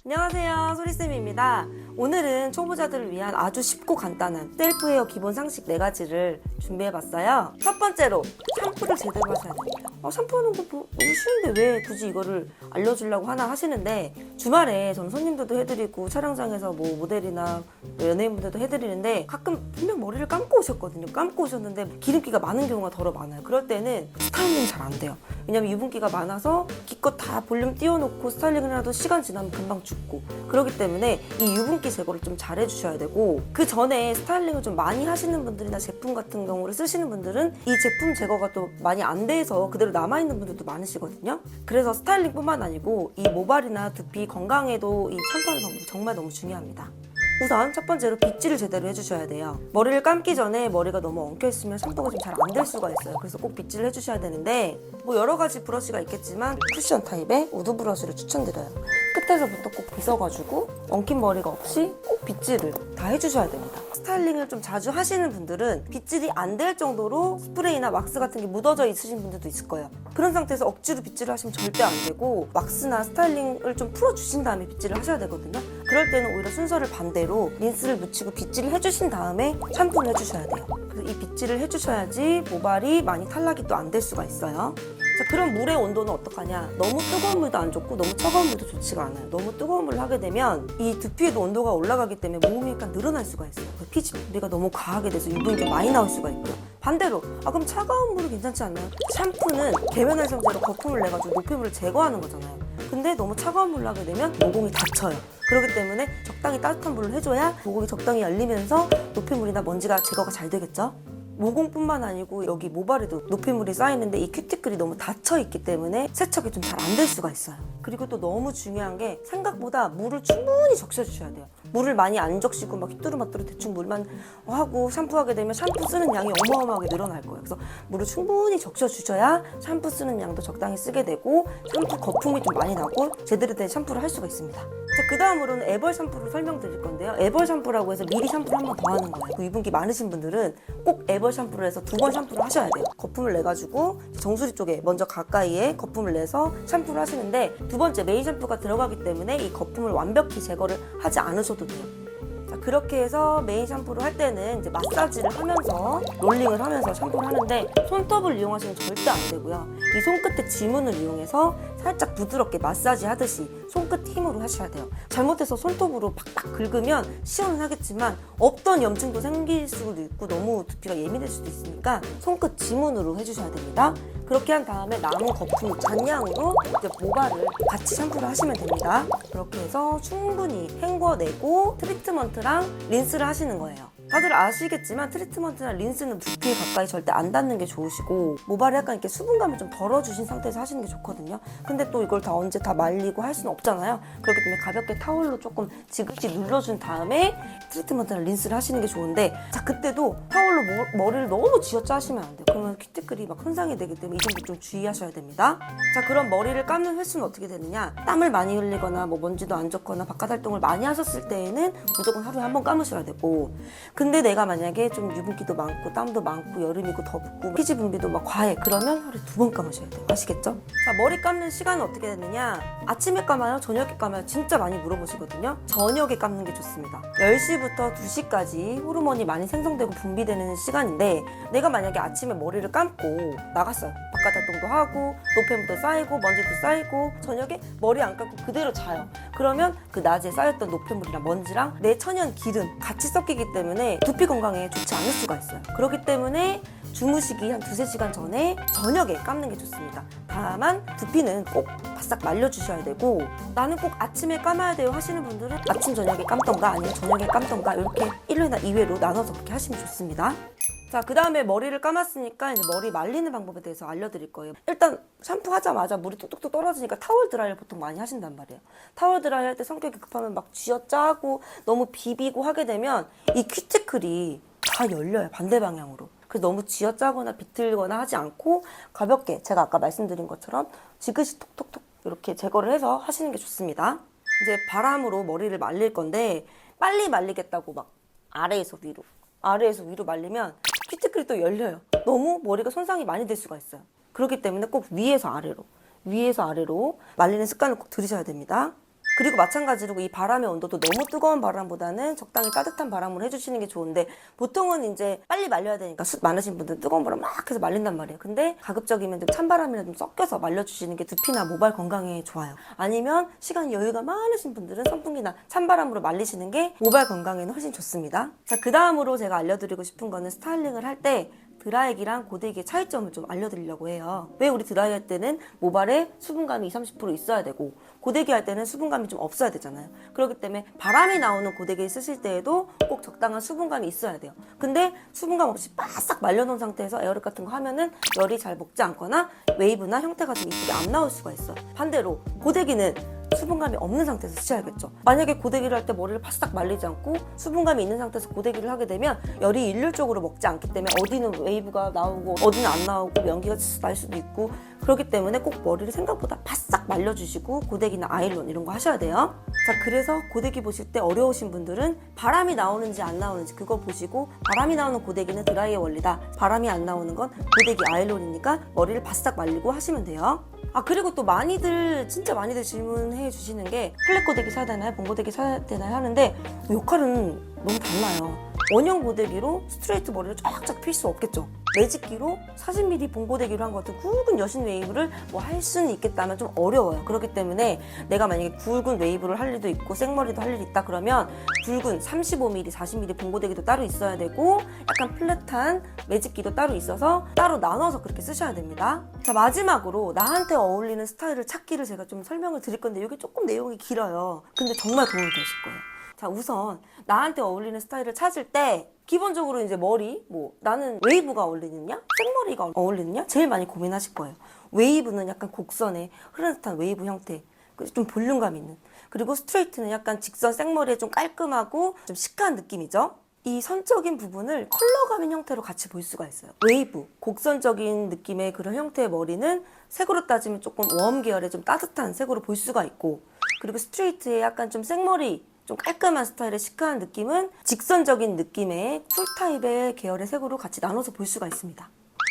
안녕하세요, 소리쌤입니다. 오늘은 초보자들을 위한 아주 쉽고 간단한 셀프 헤어 기본 상식 4가지를 준비해봤어요. 첫 번째로 샴푸를 제대로 하셔야 됩니다. 샴푸하는 거 너무 쉬운데 왜 굳이 이거를 알려주려고 하나 하시는데, 주말에 저는 손님들도 해드리고 촬영장에서 뭐 모델이나 연예인분들도 해드리는데 가끔 분명 머리를 감고 오셨거든요. 감고 오셨는데 기름기가 많은 경우가 더러 많아요. 그럴 때는 스타일링이 잘 안 돼요. 왜냐면 유분기가 많아서 기껏 다 볼륨 띄워놓고 스타일링을 해도 시간 지나면 금방 죽고, 그렇기 때문에 이 유분기 제거를 좀 잘 해주셔야 되고, 그 전에 스타일링을 좀 많이 하시는 분들이나 제품 같은 경우를 쓰시는 분들은 이 제품 제거가 또 많이 안 돼서 그대로 남아있는 분들도 많으시거든요. 그래서 스타일링뿐만 아니고 이 모발이나 두피 건강에도 이 샴푸하는 방법이 정말 너무 중요합니다. 우선 첫 번째로 빗질을 제대로 해주셔야 돼요. 머리를 감기 전에 머리가 너무 엉켜있으면 샴푸가 좀 잘 안 될 수가 있어요. 그래서 꼭 빗질을 해주셔야 되는데, 뭐 여러 가지 브러쉬가 있겠지만 쿠션 타입의 우드 브러쉬를 추천드려요. 끝에서부터 꼭 빗어가지고 엉킨 머리가 없이 꼭 빗질을 다 해주셔야 됩니다. 스타일링을 좀 자주 하시는 분들은 빗질이 안 될 정도로 스프레이나 왁스 같은 게 묻어져 있으신 분들도 있을 거예요. 그런 상태에서 억지로 빗질을 하시면 절대 안 되고, 왁스나 스타일링을 좀 풀어주신 다음에 빗질을 하셔야 되거든요. 그럴 때는 오히려 순서를 반대로 린스를 묻히고 빗질을 해주신 다음에 샴푸를 해주셔야 돼요. 그래서 이 빗질을 해주셔야지 모발이 많이 탈락이 또 안 될 수가 있어요. 자, 그럼 물의 온도는 어떡하냐? 너무 뜨거운 물도 안 좋고 너무 차가운 물도 좋지가 않아요. 너무 뜨거운 물을 하게 되면 이 두피에도 온도가 올라가기 때문에 모공이 약간 늘어날 수가 있어요. 피지분비가 너무 과하게 돼서 유분기가 많이 나올 수가 있고요. 반대로 그럼 차가운 물은 괜찮지 않나요? 샴푸는 계면활성제로 거품을 내가지고 노폐물을 제거하는 거잖아요. 근데 너무 차가운 물을 하게 되면 모공이 닫혀요. 그렇기 때문에 적당히 따뜻한 물을 해줘야 모공이 적당히 열리면서 노폐물이나 먼지가 제거가 잘 되겠죠? 모공뿐만 아니고 여기 모발에도 노폐물이 쌓이는데 이 큐티클이 너무 닫혀있기 때문에 세척이 좀 잘 안 될 수가 있어요. 그리고 또 너무 중요한 게 생각보다 물을 충분히 적셔주셔야 돼요. 물을 많이 안 적시고 막 휘뚜루마뚜루 대충 물만 하고 샴푸하게 되면 샴푸 쓰는 양이 어마어마하게 늘어날 거예요. 그래서 물을 충분히 적셔주셔야 샴푸 쓰는 양도 적당히 쓰게 되고 샴푸 거품이 좀 많이 나고 제대로 된 샴푸를 할 수가 있습니다. 자, 그 다음으로는 애벌 샴푸를 설명드릴 건데요. 애벌 샴푸라고 해서 미리 샴푸를 한 번 더 하는 거예요. 그 유분기 많으신 분들은 꼭 애벌 샴푸를 해서 2번 샴푸를 하셔야 돼요. 거품을 내가지고 정수리 쪽에 먼저 가까이에 거품을 내서 샴푸를 하시는데, 두 번째 메인 샴푸가 들어가기 때문에 이 거품을 완벽히 제거를 하지 않으셔도 돼요. 자, 그렇게 해서 메인 샴푸를 할 때는 이제 마사지를 하면서 롤링을 하면서 샴푸를 하는데, 손톱을 이용하시면 절대 안 되고요. 이 손끝의 지문을 이용해서 살짝 부드럽게 마사지 하듯이 손끝 힘으로 하셔야 돼요. 잘못해서 손톱으로 팍팍 긁으면 시원은 하겠지만 없던 염증도 생길 수도 있고 너무 두피가 예민할 수도 있으니까 손끝 지문으로 해주셔야 됩니다. 그렇게 한 다음에 남은 거품 잔량으로 이제 모발을 같이 샴푸를 하시면 됩니다. 그렇게 해서 충분히 헹궈내고 트리트먼트랑 린스를 하시는 거예요. 다들 아시겠지만 트리트먼트나 린스는 두피에 가까이 절대 안 닿는 게 좋으시고, 모발에 약간 이렇게 수분감을 좀 덜어주신 상태에서 하시는 게 좋거든요. 근데 또 이걸 다 언제 다 말리고 할 수는 없잖아요. 그렇기 때문에 가볍게 타올로 조금 지그시 눌러준 다음에 트리트먼트나 린스를 하시는 게 좋은데, 자, 그때도 타올로 머리를 너무 쥐어짜시면 안 돼요. 그러면 큐티클이 막 손상이 되기 때문에 이 점도 좀 주의하셔야 됩니다. 자, 그럼 머리를 감는 횟수는 어떻게 되느냐? 땀을 많이 흘리거나 뭐 먼지도 안 좋거나 바깥 활동을 많이 하셨을 때에는 무조건 하루에 한 번 감으셔야 되고, 근데 내가 만약에 좀 유분기도 많고 땀도 많고 여름이고 덥고 피지 분비도 막 과해, 그러면 하루에 2번 감으셔야 돼요. 아시겠죠? 자, 머리 감는 시간은 어떻게 되느냐? 아침에 감아요? 저녁에 감아요? 진짜 많이 물어보시거든요. 저녁에 감는 게 좋습니다. 10시부터 2시까지 호르몬이 많이 생성되고 분비되는 시간인데, 내가 만약에 아침에 머리를 감고 나갔어요. 바깥 활동도 하고 노폐물도 쌓이고 먼지도 쌓이고 저녁에 머리 안 감고 그대로 자요. 그러면 그 낮에 쌓였던 노폐물이랑 먼지랑 내 천연 기름 같이 섞이기 때문에 두피 건강에 좋지 않을 수가 있어요. 그렇기 때문에 주무시기 한 2-3시간 전에 저녁에 감는 게 좋습니다. 다만 두피는 꼭 바싹 말려주셔야 되고, 나는 꼭 아침에 감아야 돼요 하시는 분들은 아침 저녁에 감던가 아니면 저녁에 감던가 이렇게 1회나 2회로 나눠서 그렇게 하시면 좋습니다. 자, 그 다음에 머리를 감았으니까 이제 머리 말리는 방법에 대해서 알려드릴 거예요. 일단 샴푸하자마자 물이 뚝뚝뚝 떨어지니까 타월 드라이를 보통 많이 하신단 말이에요. 타월 드라이 할 때 성격이 급하면 막 쥐어짜고 너무 비비고 하게 되면 이 큐티클이 다 열려요, 반대 방향으로. 그래서 너무 쥐어짜거나 비틀거나 하지 않고 가볍게 제가 아까 말씀드린 것처럼 지그시 톡톡톡 이렇게 제거를 해서 하시는 게 좋습니다. 이제 바람으로 머리를 말릴 건데, 빨리 말리겠다고 막 아래에서 위로 말리면 큐티클이 또 열려요. 너무 머리가 손상이 많이 될 수가 있어요. 그렇기 때문에 꼭 위에서 아래로 말리는 습관을 꼭 들이셔야 됩니다. 그리고 마찬가지로 이 바람의 온도도 너무 뜨거운 바람보다는 적당히 따뜻한 바람으로 해주시는 게 좋은데, 보통은 이제 빨리 말려야 되니까 숱 많으신 분들은 뜨거운 바람 막 해서 말린단 말이에요. 근데 가급적이면 좀 찬바람이나 좀 섞여서 말려주시는 게 두피나 모발 건강에 좋아요. 아니면 시간 여유가 많으신 분들은 선풍기나 찬바람으로 말리시는 게 모발 건강에는 훨씬 좋습니다. 자, 그 다음으로 제가 알려드리고 싶은 거는 스타일링을 할 때 드라이기랑 고데기의 차이점을 좀 알려드리려고 해요. 왜 우리 드라이 할 때는 모발에 수분감이 20, 30% 있어야 되고 고데기 할 때는 수분감이 좀 없어야 되잖아요. 그렇기 때문에 바람이 나오는 고데기를 쓰실 때에도 꼭 적당한 수분감이 있어야 돼요. 근데 수분감 없이 바싹 말려놓은 상태에서 에어랩 같은 거 하면은 열이 잘 먹지 않거나 웨이브나 형태가 좀 이쁘게 안 나올 수가 있어요. 반대로 고데기는 수분감이 없는 상태에서 쓰셔야겠죠. 만약에 고데기를 할 때 머리를 바싹 말리지 않고 수분감이 있는 상태에서 고데기를 하게 되면 열이 일률적으로 먹지 않기 때문에 어디는 웨이브가 나오고 어디는 안 나오고 연기가 날 수도 있고, 그렇기 때문에 꼭 머리를 생각보다 바싹 말려주시고 고데기나 아이론 이런 거 하셔야 돼요. 자, 그래서 고데기 보실 때 어려우신 분들은 바람이 나오는지 안 나오는지 그거 보시고, 바람이 나오는 고데기는 드라이의 원리다, 바람이 안 나오는 건 고데기 아이론이니까 머리를 바싹 말리고 하시면 돼요. 아, 그리고 또 진짜 많이들 질문해 주시는 게 플랫 고데기 사야 되나요? 봉 고데기 사야 되나요? 하는데 역할은 너무 달라요. 원형 고데기로 스트레이트 머리를 쫙쫙 필 수 없겠죠. 매직기로 40mm 봉 고데기로 한 것 같은 굵은 여신 웨이브를 뭐 할 수는 있겠다면 좀 어려워요. 그렇기 때문에 내가 만약에 굵은 웨이브를 할 일도 있고 생머리도 할 일이 있다 그러면 굵은 35mm, 40mm 봉 고데기도 따로 있어야 되고, 약간 플랫한 매직기도 따로 있어서 따로 나눠서 그렇게 쓰셔야 됩니다. 자, 마지막으로 나한테 어울리는 스타일을 찾기를 제가 좀 설명을 드릴 건데 이게 조금 내용이 길어요. 근데 정말 도움이 되실 거예요. 자, 우선 나한테 어울리는 스타일을 찾을 때 기본적으로 이제 머리, 뭐 나는 웨이브가 어울리느냐, 생머리가 어울리느냐 제일 많이 고민하실 거예요. 웨이브는 약간 곡선의 흐른 듯한 웨이브 형태, 좀 볼륨감 있는, 그리고 스트레이트는 약간 직선 생머리에 좀 깔끔하고 좀 시크한 느낌이죠. 이 선적인 부분을 컬러감 인 형태로 같이 볼 수가 있어요. 웨이브, 곡선적인 느낌의 그런 형태의 머리는 색으로 따지면 조금 웜 계열의 좀 따뜻한 색으로 볼 수가 있고, 그리고 스트레이트의 약간 좀 생머리, 좀 깔끔한 스타일의 시크한 느낌은 직선적인 느낌의 쿨타입의 계열의 색으로 같이 나눠서 볼 수가 있습니다.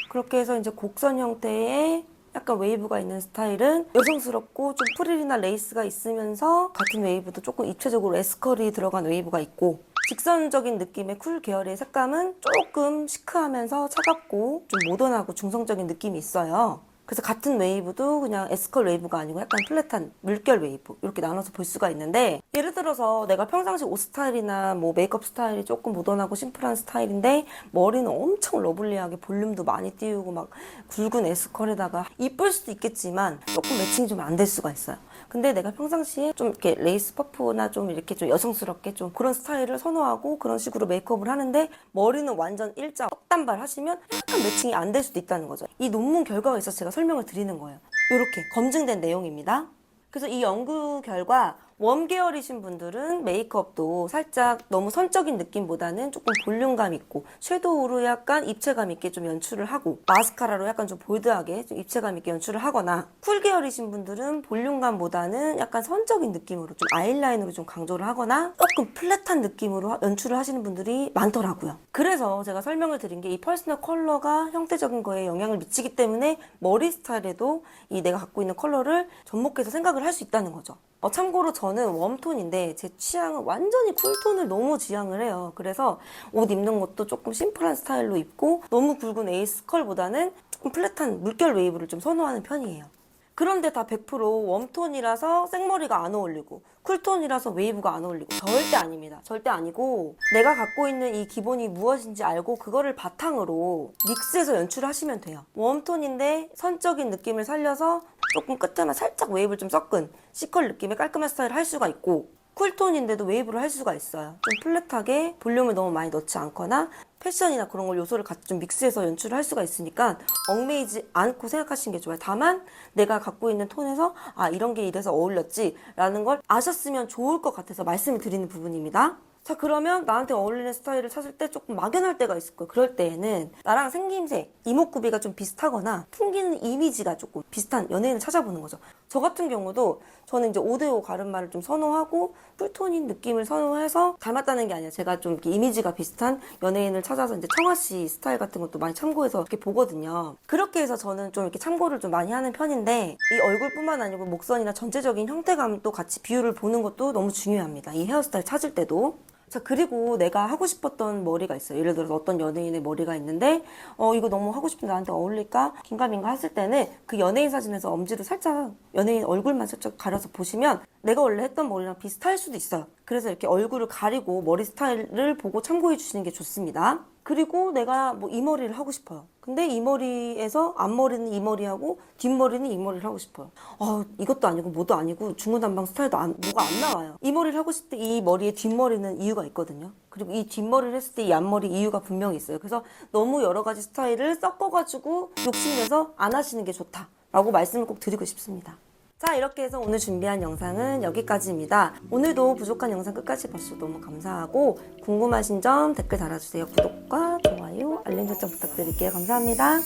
그렇게 해서 이제 곡선 형태의 약간 웨이브가 있는 스타일은 여성스럽고 좀 프릴이나 레이스가 있으면서 같은 웨이브도 조금 입체적으로 에스컬이 들어간 웨이브가 있고, 직선적인 느낌의 쿨 계열의 색감은 조금 시크하면서 차갑고 좀 모던하고 중성적인 느낌이 있어요. 그래서 같은 웨이브도 그냥 에스컬 웨이브가 아니고 약간 플랫한 물결 웨이브 이렇게 나눠서 볼 수가 있는데, 예를 들어서 내가 평상시 옷 스타일이나 뭐 메이크업 스타일이 조금 모던하고 심플한 스타일인데 머리는 엄청 러블리하게 볼륨도 많이 띄우고 막 굵은 에스컬에다가 이쁠 수도 있겠지만 조금 매칭이 좀 안 될 수가 있어요. 근데 내가 평상시에 좀 이렇게 레이스 퍼프나 좀 이렇게 좀 여성스럽게 좀 그런 스타일을 선호하고 그런 식으로 메이크업을 하는데 머리는 완전 일자 떡단발 하시면 약간 매칭이 안 될 수도 있다는 거죠. 이 논문 결과가 있어서 제가 설명을 드리는 거예요. 이렇게 검증된 내용입니다. 그래서 이 연구 결과 웜 계열이신 분들은 메이크업도 살짝 너무 선적인 느낌보다는 조금 볼륨감 있고 섀도우로 약간 입체감 있게 좀 연출을 하고, 마스카라로 약간 좀 볼드하게 좀 입체감 있게 연출을 하거나, 쿨 계열이신 분들은 볼륨감보다는 약간 선적인 느낌으로 좀 아이라인으로 좀 강조를 하거나 조금 플랫한 느낌으로 연출을 하시는 분들이 많더라고요. 그래서 제가 설명을 드린 게 이 퍼스널 컬러가 형태적인 거에 영향을 미치기 때문에 머리 스타일에도 이 내가 갖고 있는 컬러를 접목해서 생각을 할 수 있다는 거죠. 참고로 저는 웜톤인데 제 취향은 완전히 쿨톤을 너무 지향을 해요. 그래서 옷 입는 것도 조금 심플한 스타일로 입고 너무 굵은 에이스컬보다는 조금 플랫한 물결 웨이브를 좀 선호하는 편이에요. 그런데 다 100% 웜톤이라서 생머리가 안 어울리고 쿨톤이라서 웨이브가 안 어울리고 절대 아닙니다. 절대 아니고 내가 갖고 있는 이 기본이 무엇인지 알고 그거를 바탕으로 믹스해서 연출을 하시면 돼요. 웜톤인데 선적인 느낌을 살려서 조금 끝에만 살짝 웨이브를 좀 섞은 C컬 느낌의 깔끔한 스타일을 할 수가 있고, 쿨톤인데도 웨이브를 할 수가 있어요. 좀 플랫하게 볼륨을 너무 많이 넣지 않거나 패션이나 그런 걸 요소를 같이 좀 믹스해서 연출을 할 수가 있으니까 얽매이지 않고 생각하시는 게 좋아요. 다만 내가 갖고 있는 톤에서 이런 게 이래서 어울렸지 라는 걸 아셨으면 좋을 것 같아서 말씀을 드리는 부분입니다. 자, 그러면 나한테 어울리는 스타일을 찾을 때 조금 막연할 때가 있을 거예요. 그럴 때에는 나랑 생김새, 이목구비가 좀 비슷하거나 풍기는 이미지가 조금 비슷한 연예인을 찾아보는 거죠. 저 같은 경우도 저는 이제 5대5 가르마를 좀 선호하고 쿨톤인 느낌을 선호해서 닮았다는 게 아니라 제가 좀 이렇게 이미지가 비슷한 연예인을 찾아서 이제 청아 씨 스타일 같은 것도 많이 참고해서 이렇게 보거든요. 그렇게 해서 저는 좀 이렇게 참고를 좀 많이 하는 편인데 이 얼굴뿐만 아니고 목선이나 전체적인 형태감도 같이 비율을 보는 것도 너무 중요합니다. 이 헤어스타일 찾을 때도. 자, 그리고 내가 하고 싶었던 머리가 있어요. 예를 들어서 어떤 연예인의 머리가 있는데 이거 너무 하고 싶은데 나한테 어울릴까? 긴가민가 했을 때는 그 연예인 사진에서 엄지로 살짝 연예인 얼굴만 살짝 가려서 보시면 내가 원래 했던 머리랑 비슷할 수도 있어요. 그래서 이렇게 얼굴을 가리고 머리 스타일을 보고 참고해 주시는 게 좋습니다. 그리고 내가 뭐 이 머리를 하고 싶어요. 근데 이 머리에서 앞머리는 이 머리하고 뒷머리는 이 머리를 하고 싶어요. 이것도 아니고 뭐도 아니고 중구난방 스타일도 뭐가 안 나와요. 이 머리를 하고 싶을 때 이 머리의 뒷머리는 이유가 있거든요. 그리고 이 뒷머리를 했을 때 이 앞머리 이유가 분명히 있어요. 그래서 너무 여러 가지 스타일을 섞어가지고 욕심내서 안 하시는 게 좋다라고 말씀을 꼭 드리고 싶습니다. 자, 이렇게 해서 오늘 준비한 영상은 여기까지입니다. 오늘도 부족한 영상 끝까지 봐주셔서 너무 감사하고 궁금하신 점 댓글 달아주세요. 구독과 좋아요, 알림 설정 부탁드릴게요. 감사합니다.